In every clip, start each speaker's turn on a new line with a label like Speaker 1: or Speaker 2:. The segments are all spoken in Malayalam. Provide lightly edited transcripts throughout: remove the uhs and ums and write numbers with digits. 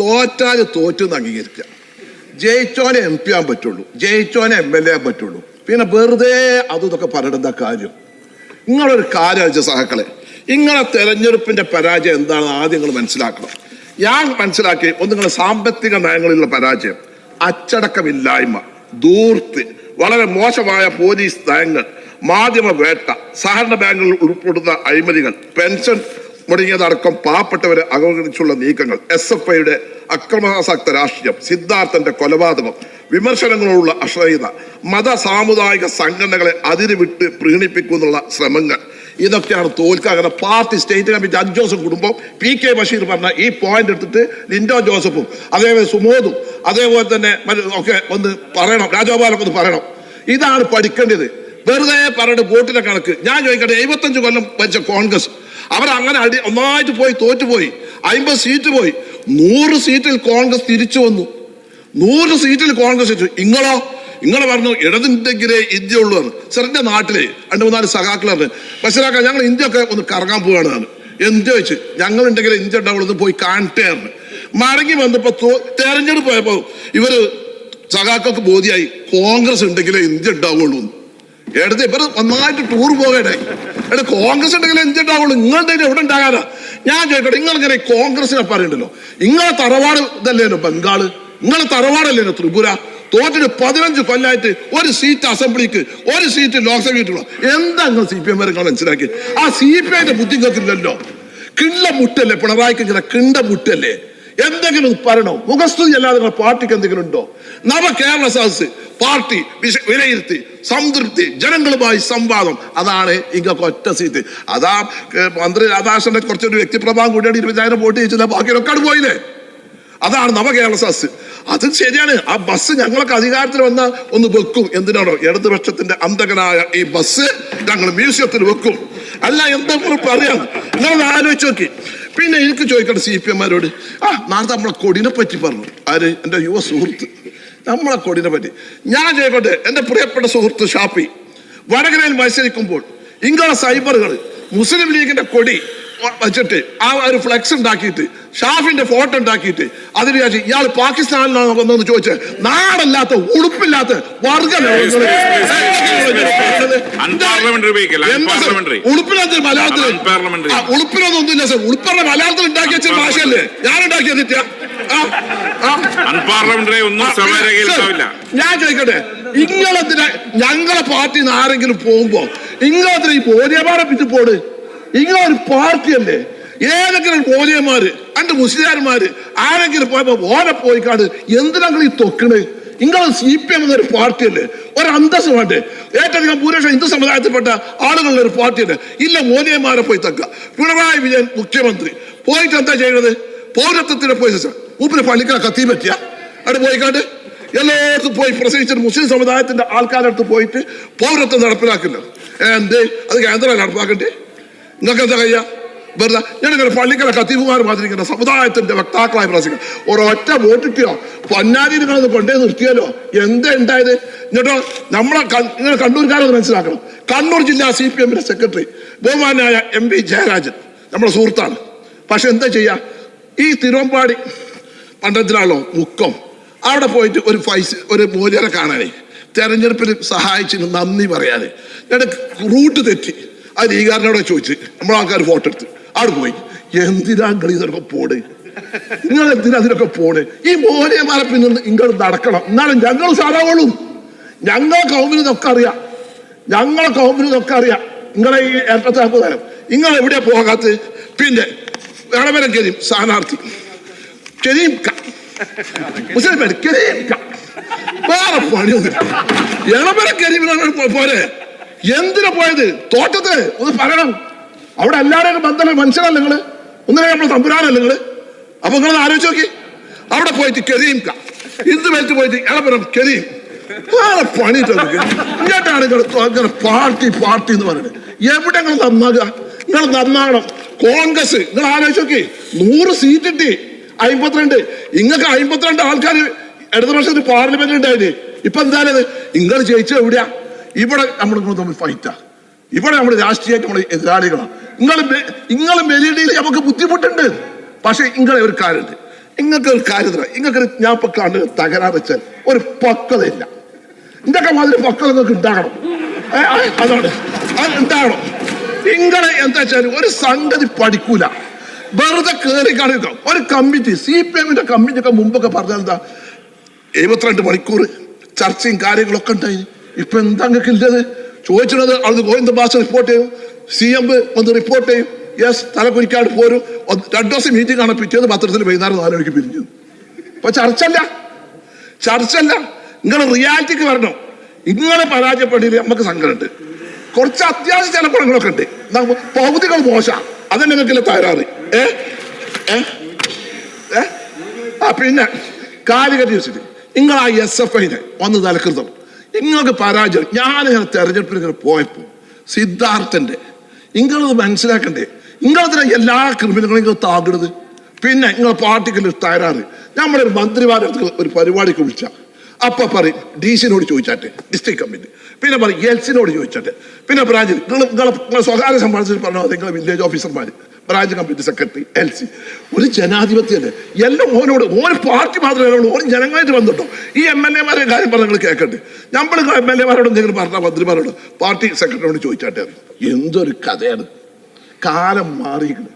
Speaker 1: തോറ്റാല് തോറ്റെന്ന് അംഗീകരിക്കുക. ജയിച്ചോനെ MP ആൻ പറ്റുള്ളൂ, ജയിച്ചോനെ MLA ആൻ പറ്റുള്ളൂ. പിന്നെ വെറുതെ അതും ഇതൊക്കെ പറയേണ്ട കാര്യം. നിങ്ങളൊരു കാര്യം വെച്ച സഹാക്കളെ, നിങ്ങളെ തെരഞ്ഞെടുപ്പിന്റെ പരാജയം എന്താണെന്ന് ആദ്യം നിങ്ങൾ മനസ്സിലാക്കണം. ഞാൻ മനസ്സിലാക്കി നിങ്ങളുടെ സാമ്പത്തിക നയങ്ങളിലുള്ള പരാജയം, അച്ചടക്കമില്ലായ്മ, ധൂർത്ത്, വളരെ മോശമായ പോലീസ് നയങ്ങൾ, മാധ്യമ വേട്ട, സഹകരണ ബാങ്കുകളിൽ ഉൾപ്പെടുന്ന അഴിമതികൾ, പെൻഷൻ മുടങ്ങിയതടക്കം പാവപ്പെട്ടവരെ അവഗണിച്ചുള്ള നീക്കങ്ങൾ, SFIയുടെ അക്രമാസക്ത രാഷ്ട്രീയം, സിദ്ധാർത്ഥന്റെ കൊലപാതകം, വിമർശനങ്ങളോടുള്ള അശ്രദ്ധ, മത സാമുദായിക സംഘടനകളെ അതിരുവിട്ട് പ്രീണിപ്പിക്കുന്നുള്ള ശ്രമങ്ങൾ, ഇതൊക്കെയാണ് തോൽക്കുക. പാർട്ടി സ്റ്റേറ്റ് കമ്മിറ്റി 5 ദിവസം കുടുംബം PK ബഷീർ പറഞ്ഞ ഈ പോയിന്റ് എടുത്തിട്ട് ലിൻഡോ ജോസഫും അതേപോലെ സുമോദും അതേപോലെ തന്നെ ഒക്കെ ഒന്ന് പറയണം, രാജഗോപാലൊക്കെ ഒന്ന് പറയണം. ഇതാണ് പഠിക്കേണ്ടത്. വെറുതെ പറഞ്ഞിട്ട് വോട്ടിന്റെ കണക്ക്. ഞാൻ ചോദിക്കട്ടെ, 75 കൊല്ലം ഭരിച്ച കോൺഗ്രസ് അവരങ്ങനെ ഒന്നായിട്ട് പോയി തോറ്റുപോയി, 50 സീറ്റ് പോയി, 100 സീറ്റിൽ കോൺഗ്രസ് തിരിച്ചു വന്നു. 100 സീറ്റിൽ കോൺഗ്രസ് തിരിച്ചു. ഇങ്ങളെ പറഞ്ഞു ഇടതുണ്ടെങ്കിലേ ഇന്ത്യ ഉള്ളൂ. സാറിന്റെ നാട്ടിലെ 2-3 സഖാക്കൾ പറഞ്ഞു, പക്ഷേ ഞങ്ങൾ ഇന്ത്യ ഒക്കെ ഒന്ന് കറങ്ങാൻ പോവാണ്. എന്ത് ചോദിച്ചു, ഞങ്ങളുണ്ടെങ്കിലേ ഇന്ത്യ ഉണ്ടാവുള്ളൂ, പോയി കാണട്ടെ. മടങ്ങി വന്നപ്പോ തെരഞ്ഞെടുപ്പ് പോയപ്പോ ഇവര് സഖാക്കൾക്ക് ബോധ്യായി കോൺഗ്രസ് ഉണ്ടെങ്കിലേ ഇന്ത്യ ഉണ്ടാവുള്ളൂ. എടുത്ത് ഇവർ നന്നായിട്ട് ടൂർ പോകട്ടെ. കോൺഗ്രസ് ഉണ്ടെങ്കിലേ ഇന്ത്യ ഉണ്ടാവുള്ളൂ, നിങ്ങളുടെ എവിടെ ഉണ്ടാകാനാ? ഞാൻ ചോദിക്കട്ടെ, നിങ്ങളിങ്ങനെ കോൺഗ്രസിനെ പറയണ്ടല്ലോ, നിങ്ങളെ തറവാട് ഇതല്ലേനോ ബംഗാള്, നിങ്ങളെ തറവാടല്ലേനോ ത്രിപുര? തോറ്റിട്ട് 15 കൊല്ലമായിട്ട് ഒരു സീറ്റ് അസംബ്ലിക്ക്, ഒരു സീറ്റ് ലോക്സഭയ്ക്കുള്ള. എന്താ നിങ്ങൾ CPM മനസ്സിലാക്കി? ആ CPIന്റെ ബുദ്ധി കേൾക്കില്ലല്ലോ. കിണ്ട മുട്ടല്ലേ പിണറായിക്ക്, ഇങ്ങനെ കിണ്ട മുട്ടല്ലേ? എന്തെങ്കിലും പറയണോ? മുഖസ്തുതി അല്ലാതെ നിങ്ങളുടെ പാർട്ടിക്ക് എന്തെങ്കിലും ഉണ്ടോ? നവകേരള സദസ് പാർട്ടി വിലയിരുത്തി സംതൃപ്തി, ജനങ്ങളുമായി സംവാദം, അതാണ് ഇങ്ങൊക്കെ ഒറ്റ സീറ്റ്. അതാ മന്ത്രി രാധാകൃഷ്ണന്റെ കുറച്ചൊരു വ്യക്തിപ്രഭാവം കൂടിയാണ് 20,000 വോട്ട് ചെയ്യിച്ചില്ല, ബാക്കിയൊക്കെ പോയില്ലേ? അതാണ് നവകേരള സദസ്. അത് ശരിയാണ്. ആ ബസ് ഞങ്ങളൊക്കെ അധികാരത്തിൽ വന്ന ഒന്ന് വെക്കും. എന്തിനാണോ? ഇടതുപക്ഷത്തിന്റെ അന്തകനായ ഈ ബസ് ഞങ്ങൾ മ്യൂസിയത്തിൽ വെക്കും. അല്ല എന്തെങ്കിലും പറയാം, നിങ്ങളൊന്ന് ആലോചിച്ച് നോക്കി. പിന്നെ എനിക്ക് ചോദിക്കട്ടെ CPMമാരോട്, നാളെ നമ്മളെ കൊടിനെ പറ്റി പറഞ്ഞു ആര്? എൻ്റെ യുവ സുഹൃത്ത്. നമ്മളെ കൊടിനെ പറ്റി ഞാൻ ചോദിക്കട്ടെ, എൻ്റെ പ്രിയപ്പെട്ട സുഹൃത്ത് ഷാഫി വടകരയിൽ മത്സരിക്കുമ്പോൾ ഇങ്ങളെ സൈബറുകൾ മുസ്ലിം ലീഗിന്റെ കൊടി വെച്ചിട്ട് ആ ഒരു ഫ്ലെക്സ് ഉണ്ടാക്കിയിട്ട് ഷാഫിന്റെ ഫോട്ടോ ഉണ്ടാക്കിയിട്ട് അതിന് വിചാരിച്ചു ഇയാൾ പാകിസ്ഥാനിലാണ് വന്നതെന്ന് ചോദിച്ച് നാടല്ലാത്ത ഉടുപ്പില്ലാത്ത ഉടുപ്പില്ലാത്ത മലയാളത്തിൽ ഉടുപ്പിനൊന്നുമില്ല സർ. ഉടുപ്പിന്റെ മലയാളത്തിൽ ഉണ്ടാക്കി വെച്ച ഭാഷയല്ലേ ഞാൻ ഉണ്ടാക്കിയത്? ഞാൻ ചോദിക്കട്ടെ, ഇങ്ങളെന്തിനാ ഞങ്ങളെ പാർട്ടിയിൽ നിന്ന് ആരെങ്കിലും പോകുമ്പോ ഇങ്ങളെന്തിനാ ഈ ബോധ്യപാടെ പിറ്റ് പോട്? ഇങ്ങളൊരു പാർട്ടിയല്ലേ? ഏതെങ്കിലും ബോധ്യന്മാര് അണ്ട് മുസ്ലിംമാര് ആരെങ്കിലും പോയപ്പോ ഓനെ പോയിക്കാട് എന്തിനാ ഈ തൊക്കണ്? നിങ്ങൾ CPM എന്നൊരു പാർട്ടിയല്ലേ? ഒരു അന്തസ് വേണ്ടേ? ഏറ്റവും ഭൂരിപക്ഷം ഹിന്ദു സമുദായത്തിൽപ്പെട്ട ആളുകളുടെ ഒരു പാർട്ടിയല്ലേ? ഇല്ല മോദിയന്മാരെ പോയി തക്ക. പിണറായി വിജയൻ മുഖ്യമന്ത്രി പോയിട്ട് എന്താ ചെയ്യുന്നത്? പൗരത്വത്തിന് പോയി മൂപ്പിന് പള്ളിക്കാ കത്തി പറ്റിയ അവിടെ പോയിക്കാണ്ട് എല്ലായിടത്തും പോയി പ്രസംഗിച്ചിട്ട് മുസ്ലിം സമുദായത്തിന്റെ ആൾക്കാരുടെ അടുത്ത് പോയിട്ട് പൗരത്വം നടപ്പിലാക്കില്ല. എന്തേ അത് കേന്ദ്രം നടപ്പാക്കണ്ടേ? നിങ്ങൾക്ക് എന്താ കഴിയാ? വെറുതെ ഞാനിങ്ങനെ പള്ളിക്കല കത്തീഫുമാർ മാതിരിക്കുന്ന സമുദായത്തിന്റെ വക്താക്കളായി പ്രസംഗിക്കുക. ഒരൊറ്റ വോട്ടിട്ടോ പൊന്നാരി നിങ്ങളൊന്ന് കൊണ്ടേ നിർത്തിയാലോ? എന്താ ഉണ്ടായത്? എന്നിട്ടോ നമ്മളെ നിങ്ങൾ കണ്ണൂർക്കാരൊന്ന് മനസ്സിലാക്കണം. കണ്ണൂർ ജില്ലാ CPMന്റെ സെക്രട്ടറി ബഹുമാനായ MP ജയരാജൻ നമ്മുടെ സുഹൃത്താണ്. പക്ഷെ എന്താ ചെയ്യാ, ഈ തിരുവമ്പാടി പണ്ടത്തിലാണല്ലോ മുക്കം, അവിടെ പോയിട്ട് ഒരു മൂല്യരെ കാണാനേ തെരഞ്ഞെടുപ്പിൽ സഹായിച്ചിന് നന്ദി പറയാന് റൂട്ട് തെറ്റി ആ ലീഗാരനോടെ ചോദിച്ച് നമ്മളാൾക്കാർ ഫോട്ടോ എടുത്ത് അവിടെ പോയി. എന്തിനാ ഇതൊക്കെ പോണ്? നിങ്ങൾ എന്തിനാ അതിനൊക്കെ പോണ്? ഈ മോനെമാരെ പിന്നെ ഇങ്ങോട്ട് നടക്കണം. എന്നാലും ഞങ്ങൾ സാധാവുള്ളൂ. ഞങ്ങളെ കൗമിനൊക്കെ അറിയാം, നിങ്ങളെ ഈ ഏട്ടത്താപ്പ് തരം നിങ്ങൾ എവിടെയാ പോകാത്ത? പിന്നെ ഇളവരം കരീം സ്ഥാനാർത്ഥി കരീം മുസ്ലിം വേറെ പണിയൊന്നും ഇളവരം കരീമിനാണ് പോരെ. എന്തിനാ പോയത്? തോറ്റത്ത് ഒന്ന് പറയണം. അവിടെ എല്ലാവരും ബന്ധമല്ല, മനുഷ്യരല്ല നിങ്ങള്, ഒന്നിനെ നമ്മൾ തമ്പുരാനല്ല നിങ്ങള്. അപ്പൊ നിങ്ങളത് ആലോചിച്ച് നോക്കി. അവിടെ പോയിട്ട് കരീം ഇന്ത് വെച്ച് പോയിട്ട് ഇളപുരം കരീം വേറെ പണി ഇങ്ങോട്ടാണ് ഇങ്ങനെ പാർട്ടി എന്ന് പറയുന്നത്. എവിടെ നിങ്ങൾ നന്നാകുക? നിങ്ങൾ നന്നാകണം. കോൺഗ്രസ് നിങ്ങൾ ആലോചിച്ച് നോക്കി, 100 സീറ്റ് കിട്ടി, 52. ഇങ്ങൾക്ക് 52 ആൾക്കാർ ഇടതുപക്ഷത്തിന് പാർലമെന്റ് ഉണ്ടായില്ലേ? ഇപ്പൊ എന്തായാലും നിങ്ങൾ ജയിച്ചത് എവിടെയാ? ഇവിടെ നമ്മൾ തമ്മിൽ ഫൈറ്റാ. ഇവിടെ നമ്മൾ രാഷ്ട്രീയമായിട്ട് നമ്മൾ എതിരാളികളാണ്. നിങ്ങൾ മെലിഡിയിൽ നമുക്ക് ബുദ്ധിമുട്ടുണ്ട്. പക്ഷെ ഇങ്ങളെ ഒരു കാര്യമുണ്ട്, നിങ്ങൾക്ക് ഒരു കാര്യത്തില, നിങ്ങൾക്ക് ഞാൻ ഇപ്പൊ കണ്ട് തകരാറ് വെച്ചാൽ ഒരു പക്വതയില്ല. ഇതൊക്കെ മാതിരി പക്വത നിങ്ങൾക്ക് ഉണ്ടാകണം. അതാണ് ഉണ്ടാകണം. നിങ്ങളെ എന്താ വെച്ചാൽ ഒരു സംഗതി പഠിക്കൂല, വെറുതെ കയറി കാണിക്ക. ഒരു കമ്മിറ്റി, CPM-ന്റെ കമ്മിറ്റി ഒക്കെ മുമ്പൊക്കെ പറഞ്ഞാൽ എന്താ 72 മണിക്കൂർ ചർച്ചയും കാര്യങ്ങളൊക്കെ ഉണ്ടായി. ഇപ്പൊ എന്താ നിങ്ങൾക്ക് ഇല്ലത്? ചോദിച്ചത് അവിടുന്ന് ഗോവിന്ദ ഭാഷ റിപ്പോർട്ട് ചെയ്യും, CM ഒന്ന് റിപ്പോർട്ട് ചെയ്യും, യെസ് തലക്കുരിക്കാട് പോരും. 2 ദിവസം മീറ്റിംഗ് ആണ്, പിറ്റേന്ന് പത്രത്തിൽ വൈകുന്നേരം 4 മണിക്ക് പിരിഞ്ഞു. അപ്പൊ ചർച്ചല്ല. നിങ്ങൾ റിയാലിറ്റിക്ക് വരണം. ഇങ്ങനെ പരാജയപ്പെട്ടില്ല നമുക്ക് സങ്കടമുണ്ട്. കുറച്ച് അത്യാവശ്യ ചില ഗുണങ്ങളൊക്കെ ഉണ്ട്. പൗതികൾ മോശം, അതന്നെ നിങ്ങൾക്കില്ല തകരാറ്. പിന്നെ കാലിക്കറ്റ് വെച്ചിട്ട് നിങ്ങൾ ആ SFI-നെ ഒന്ന് തലക്കൃതം. നിങ്ങൾക്ക് പരാജയം. ഞാനിങ്ങനെ തെരഞ്ഞെടുപ്പിൽ ഇങ്ങനെ പോയപ്പോ സിദ്ധാർത്ഥന്റെ നിങ്ങളത് മനസ്സിലാക്കണ്ടേ, നിങ്ങളതിനെ എല്ലാ ക്രിമിനലുകളും നിങ്ങൾ താകിടുന്നത്. പിന്നെ നിങ്ങൾ പാർട്ടിക്കുള്ള തകരാറ്. നമ്മളൊരു മന്ത്രിമാരുടെ അടുത്ത് ഒരു പരിപാടിക്ക് വിളിച്ച അപ്പൊ പറയും DC-നോട് ചോദിച്ചാട്ടെ, ഡിസ്ട്രിക്ട് കമ്മിറ്റി. പിന്നെ പറയും LC-നോട് ചോദിച്ചാട്ടെ. പിന്നെ ബ്രാഞ്ചിൽ നിങ്ങൾ സ്വകാര്യ സമ്മാനത്തിൽ പറഞ്ഞാൽ നിങ്ങൾ വില്ലേജ് ഓഫീസർമാർ, ബ്രാഞ്ച് കമ്മിറ്റി സെക്രട്ടറി, LC. ഒരു ജനാധിപത്യല്ലേ? എല്ലാം ഓനോട്, ഓരോ പാർട്ടി മാത്രമേ ഉള്ളൂ. ഓരോ ജനങ്ങളായിട്ട് വന്നിട്ടോ. ഈ MLA-മാരുടെ കാര്യം പറഞ്ഞാൽ നിങ്ങൾ കേൾക്കട്ടെ. നമ്മൾ MLA-മാരോട് എന്തെങ്കിലും പറഞ്ഞാൽ മന്ത്രിമാരോട് പാർട്ടി സെക്രട്ടറിയോട് ചോദിച്ചാട്ടെ. എന്തൊരു കഥയാണ്. കാലം മാറിയിരിക്കുന്നു.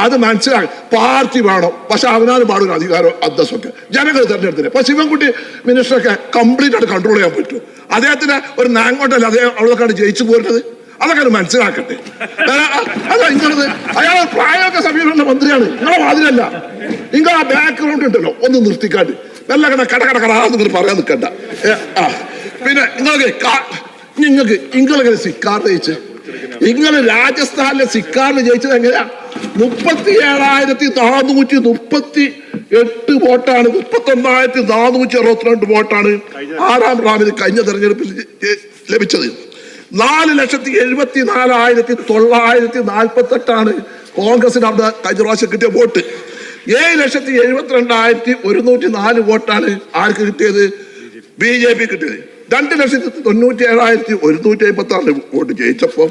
Speaker 1: അത് മനസ്സിലാക്കി. പാർട്ടി വേണം, പക്ഷെ അവനാണ് പാടുന്ന അധികാരം അന്തസ്സൊക്കെ ജനങ്ങൾ തെരഞ്ഞെടുത്തില്ല. അപ്പൊ ശിവൻകുട്ടി മിനിസ്റ്ററൊക്കെ കംപ്ലീറ്റ് ആയിട്ട് കൺട്രോൾ ചെയ്യാൻ പറ്റും. അദ്ദേഹത്തിന് ഒരു നാങ്ങോട്ടല്ല അദ്ദേഹം അവിടെക്കാണ് ജയിച്ചു പോരുന്നത്. അതൊക്കെ അത് മനസ്സിലാക്കട്ടെ. അതാ ഇങ്ങനത് അയാൾ പ്രായമൊക്കെ സമീപമുള്ള മന്ത്രിയാണ്. നിങ്ങളെ മാതിരല്ല. നിങ്ങൾ ആ ബാക്ക്ഗ്രൗണ്ട് ഉണ്ടല്ലോ ഒന്ന് നിർത്തിക്കാണ്ട് നല്ല കട പറയാൻ നിൽക്കണ്ട. പിന്നെ നിങ്ങൾക്ക് സിക്കാറിൽ ജയിച്ച്, നിങ്ങൾ രാജസ്ഥാനിലെ സിക്കാറിൽ ജയിച്ചത് എങ്ങനെയാ? 37,438 വോട്ടാണ്. 39,462 വോട്ടാണ് 6ാം റാമിന് കഴിഞ്ഞ തെരഞ്ഞെടുപ്പിൽ ലഭിച്ചത്. 4,74,948 കോൺഗ്രസിന് അവിടെ കഴിഞ്ഞ പ്രാവശ്യം കിട്ടിയ വോട്ട്. 7,72,104 വോട്ടാണ് ആർക്ക് കിട്ടിയത്? BJP കിട്ടിയത്. 2,97,156 വോട്ട് ജയിച്ചപ്പോൾ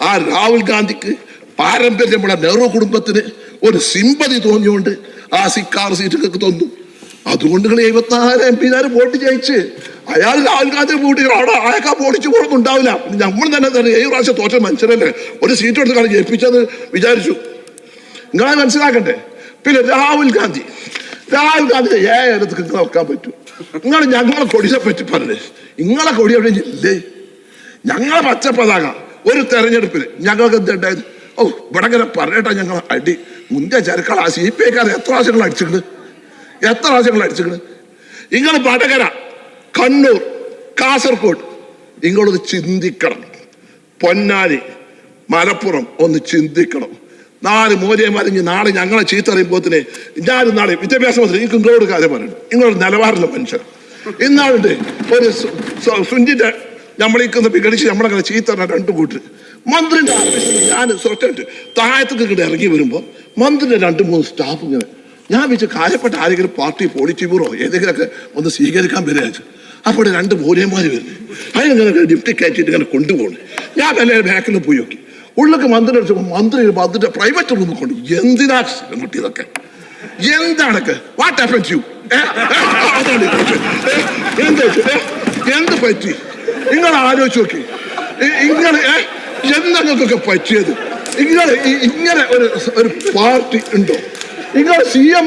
Speaker 1: ആ രാഹുൽ ഗാന്ധിക്ക് പാരമ്പര്യമുള്ള നെഹ്റു കുടുംബത്തിന് ഒരു സിമ്പതി തോന്നിയോണ്ട് ആ സിക്കാർ സീറ്റുകൾക്ക് തോന്നു. അതുകൊണ്ട് 74 MP വോട്ട് ജയിച്ച് അയാൾ രാഹുൽ ഗാന്ധി വോട്ട് അവിടെ അയാൾക്ക് പൊടിച്ചു പോകുന്നുണ്ടാവില്ല. നമ്മൾ തന്നെ 7 പ്രാവശ്യം തോറ്റ മനുഷ്യരല്ലേ ഒരു സീറ്റ് എടുത്താണ് ജയിപ്പിച്ചത് വിചാരിച്ചു. നിങ്ങളെ മനസ്സിലാക്കണ്ടേ. പിന്നെ രാഹുൽ ഗാന്ധി ഏതൊക്കെ നിങ്ങൾ വെക്കാൻ പറ്റൂ? നിങ്ങൾ ഞങ്ങളെ കൊടിയെ പറ്റി പറഞ്ഞേ. നിങ്ങളെ കൊടി എവിടെ ഇല്ലേ? ഞങ്ങളെ പച്ച പതാക ഒരു തെരഞ്ഞെടുപ്പിൽ ഞങ്ങൾക്ക് എന്തുണ്ടായത്? ഇവിടെ ഇങ്ങനെ പറഞ്ഞിട്ടാ ഞങ്ങൾ അടി മുന്തിയ ചരക്കൾ. ആ CPI-ക്കാർ എത്ര പ്രാവശ്യങ്ങൾ അടിച്ചിട്ടുണ്ട്? നിങ്ങൾ വടകര, കണ്ണൂർ, കാസർഗോഡ് നിങ്ങളൊന്ന് ചിന്തിക്കണം. പൊന്നാനി, മലപ്പുറം ഒന്ന് ചിന്തിക്കണം. 4 മൂല്യമാരിഞ്ഞ് നാളെ ഞങ്ങളെ ചീത്തറിയുമ്പോത്തിന് ഞാനും നാളെ വിദ്യാഭ്യാസ മന്ത്രി എനിക്ക് നിങ്ങളോട് കാര്യം പറയണം. നിങ്ങളൊരു നിലവാരമുള്ള മനുഷ്യർ. ഇന്നാളുണ്ട് ഒരു സുഞ്ചിന്റെ നമ്മളിക്കുന്ന വിഘടിച്ച് നമ്മളങ്ങനെ ചീത്തറിഞ്ഞ 2 കൂട്ടർ. മന്ത്രിന്റെ ഓഫീസിൽ ഞാൻ സ്വറ്റായിട്ട് താഴത്തേക്ക് ഇങ്ങോട്ട് ഇറങ്ങി വരുമ്പോൾ മന്ത്രിന്റെ 2-3 സ്റ്റാഫ് ഇങ്ങനെ ഞാൻ വെച്ച് കാര്യപ്പെട്ട ആരെങ്കിലും പാർട്ടി പോളിറ്റി ബ്യൂറോ ഏതെങ്കിലുമൊക്കെ ഒന്ന് സ്വീകരിക്കാൻ വരികയാണ്. അപ്പോൾ 2 മൂല്യന്മാർ വരുന്നത് അതിങ്ങനെ ലിഫ്റ്റ് കയറ്റിയിട്ട് ഇങ്ങനെ കൊണ്ടുപോകണം. ഞാൻ എല്ലാവരും ബാക്കിൽ പോയി നോക്കി. ഉള്ളൊക്കെ മന്ത്രി അടിച്ചപ്പോൾ മന്ത്രിയുടെ പ്രൈവറ്റ് റൂമിൽ കൊണ്ട് എന്തിനാ കിട്ടിയതൊക്കെ എന്താണൊക്കെ വാട്ട് ഹാപ്പൻസ് യു എന്ത് പറ്റി? നിങ്ങൾ ആലോചിച്ച് നോക്കി. ഇങ്ങനെ എന്തൊക്കെ പറ്റിയത്? ഇങ്ങനെ ഒരു പാർട്ടി ഉണ്ടോ? നിങ്ങൾ CM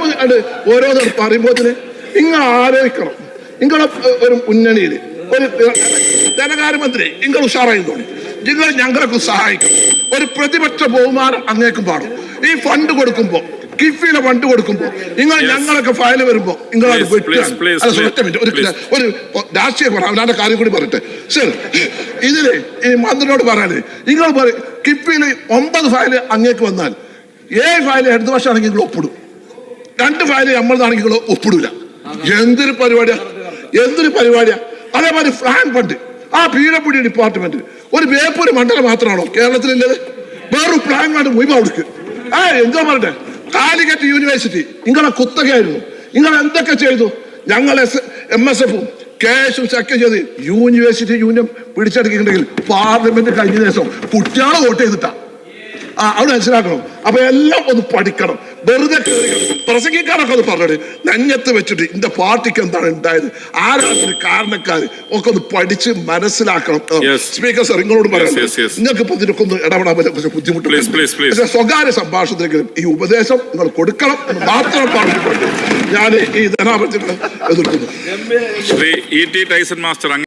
Speaker 1: ഓരോന്നും പറയുമ്പോൾ നിങ്ങൾ ആലോചിക്കണം. നിങ്ങളെ ഒരു മുന്നണിയിൽ ഒരു ധനകാര്യമന്ത്രി നിങ്ങൾ ഉഷാറായി തോന്നി. നിങ്ങൾ ഞങ്ങൾക്ക് സഹായിക്കണം. ഒരു പ്രതിപക്ഷ ബഹുമാനം അങ്ങേക്കും പാടും. ഈ ഫണ്ട് കൊടുക്കുമ്പോൾ കിഫിയിലെ ഫണ്ട് കൊടുക്കുമ്പോൾ നിങ്ങൾ ഞങ്ങളൊക്കെ ഫയൽ വരുമ്പോൾ നിങ്ങൾ അത് ഒരു രാഷ്ട്രീയ അവനാന്റെ കാര്യം കൂടി പറയട്ടെ. ശരി, ഇതില് ഈ മന്ത്രിയോട് പറയാനേ നിങ്ങൾ പറയും കിഫിയിൽ 9 ഫയൽ അങ്ങേക്ക് വന്നാൽ 7 ഫയൽ അടുത്ത വർഷമാണെങ്കിൽ നിങ്ങൾ ഒപ്പിടും. 2 ഫയൽ നമ്മളതാണെങ്കിൽ നിങ്ങൾ ഒപ്പിടൂല. എന്തൊരു പരിപാടിയാ. അതേമാതിരി പ്ലാൻ ഫണ്ട് ആ PWD ഡിപ്പാർട്ട്മെന്റ് ഒരു ബേപ്പൂര് മണ്ഡലം മാത്രമാണോ കേരളത്തിലുള്ളത്? വേറൊരു പ്ലാൻ ഫണ്ട് മുഴുവൻ കൊടുക്കുക. എന്തോ പറയട്ടെ, കാലിക്കറ്റ് യൂണിവേഴ്സിറ്റി നിങ്ങളെ കുത്തകയായിരുന്നു. നിങ്ങൾ എന്തൊക്കെ ചെയ്തു? ഞങ്ങൾ MSF-ഉം കേസും ചെക്ക് ചെയ്ത് യൂണിവേഴ്സിറ്റി യൂണിയൻ പിടിച്ചെടുക്കുന്നുണ്ടെങ്കിൽ പാർലമെന്റ് കഴിഞ്ഞ ദിവസം കുട്ടികളെ വോട്ട് ചെയ്തിട്ടാ. അവിടെ മനസ്സിലാക്കണം. അപ്പൊ എല്ലാം ഒന്ന് പഠിക്കണം. വെറുതെ പ്രസംഗിക്കാനൊക്കെ ഒന്ന് പറഞ്ഞത് നെഞ്ഞത്ത് വെച്ചിട്ട് ഇന്റെ പാർട്ടിക്ക് എന്താണ് ഉണ്ടായത്, ആരാണ് കാരണക്കാർ ഒക്കെ ഒന്ന് പഠിച്ച് മനസ്സിലാക്കണം. സ്പീക്കർ സാർ നിങ്ങളോട് പറയാം, നിങ്ങൾക്ക് ഇപ്പൊ ഇതിനൊക്കെ ഒന്ന് ഇടപെടാൻ പറ്റും ബുദ്ധിമുട്ടുണ്ട്. പക്ഷെ സ്വകാര്യ സംഭാഷണത്തിലെങ്കിലും ഈ ഉപദേശം നിങ്ങൾ കൊടുക്കണം എന്ന് മാത്രം പറഞ്ഞിട്ടുണ്ട് ഞാൻ ഈ ധനാപത്യത്തെ എതിർക്കുന്നു.
Speaker 2: ശ്രീ E.T. Tyson master